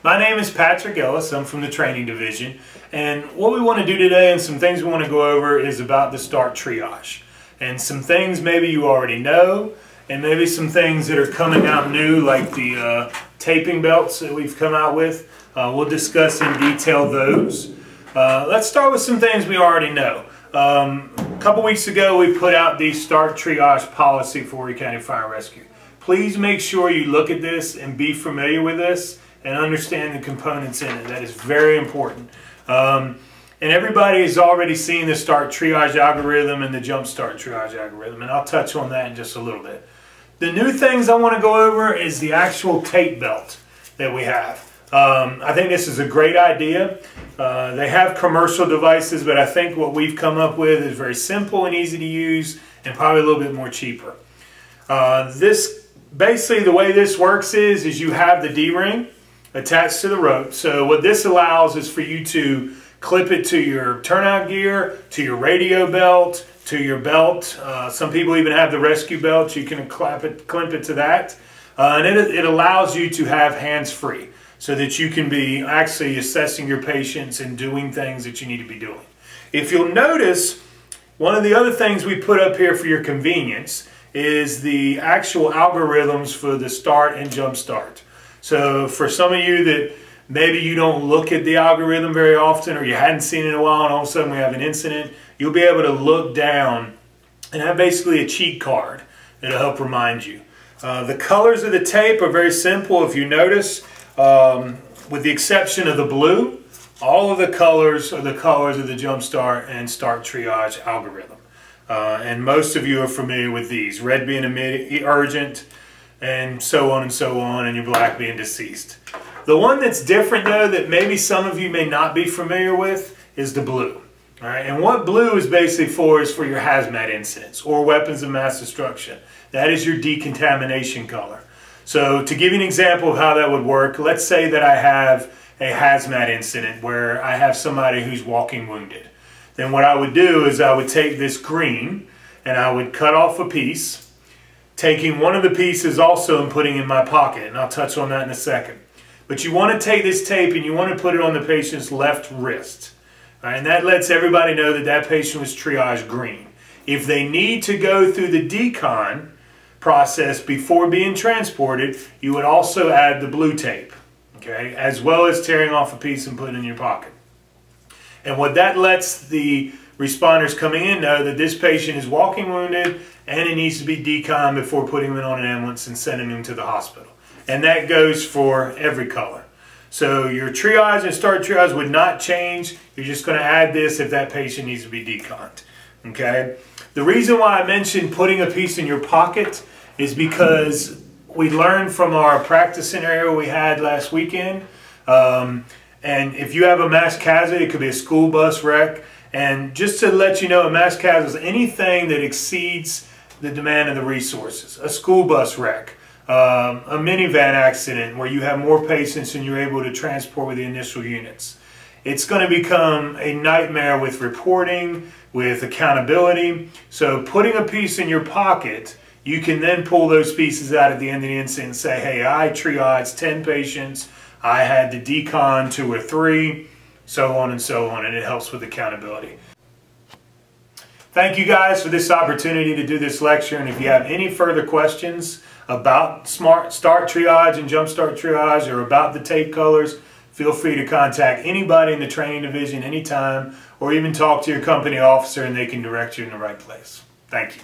My name is Patrick Ellis. I'm from the training division, and what we want to do today and some things we want to go over is about the START triage and some things maybe you already know and maybe some things that are coming out new, like the taping belts that we've come out with. We'll discuss in detail those. Let's start with some things we already know. A couple weeks ago we put out the START triage policy for Horry County Fire and Rescue. Please make sure you look at this and be familiar with this and understand the components in it. That is very important. And everybody has already seen the START triage algorithm and the Jump Start triage algorithm, and I'll touch on that in just a little bit. The new things I want to go over is the actual tape belt that we have. I think this is a great idea. They have commercial devices, but I think what we've come up with is very simple and easy to use and probably a little bit more cheaper. Basically the way this works is you have the D-ring attached to the rope. So what this allows is for you to clip it to your turnout gear, to your radio belt, to your belt. Some people even have the rescue belt. You can clamp it to that. And it allows you to have hands-free so that you can be actually assessing your patients and doing things that you need to be doing. If you'll notice, one of the other things we put up here for your convenience is the actual algorithms for the START and Jump Start. So for some of you that maybe you don't look at the algorithm very often, or you hadn't seen it in a while and all of a sudden we have an incident, you'll be able to look down and have basically a cheat card that'll help remind you. The colors of the tape are very simple. If you notice, with the exception of the blue, all of the colors are the colors of the Jump Start and START triage algorithm. And most of you are familiar with these, red being immediate, urgent, and so on, and your black being deceased. The one that's different though, that maybe some of you may not be familiar with, is the blue. All right, and what blue is basically for is for your hazmat incidents or weapons of mass destruction. That is your decontamination color. So to give you an example of how that would work, let's say that I have a hazmat incident where I have somebody who's walking wounded. Then what I would do is I would take this green and I would cut off a piece, taking one of the pieces also and putting in my pocket, and I'll touch on that in a second. But you want to take this tape and you want to put it on the patient's left wrist. All right, and that lets everybody know that that patient was triaged green. If they need to go through the decon process before being transported, you would also add the blue tape, okay, as well as tearing off a piece and putting it in your pocket. And what that lets the responders coming in know that this patient is walking wounded and it needs to be decon before putting him on an ambulance and sending him to the hospital. And that goes for every color. So your triage and START triage would not change. You're just going to add this if that patient needs to be deconned. Okay? The reason why I mentioned putting a piece in your pocket is because we learned from our practice scenario we had last weekend. And if you have a mass casualty, it could be a school bus wreck. And just to let you know, a mass casualty is anything that exceeds the demand of the resources. A school bus wreck, a minivan accident where you have more patients than you're able to transport with the initial units. It's going to become a nightmare with reporting, with accountability. So putting a piece in your pocket, you can then pull those pieces out at the end of the incident and say, hey, I triaged 10 patients, I had to decon 2 or 3, so on, and it helps with accountability. Thank you guys for this opportunity to do this lecture, and if you have any further questions about START triage and Jump Start triage or about the tape colors, feel free to contact anybody in the training division anytime, or even talk to your company officer and they can direct you in the right place. Thank you.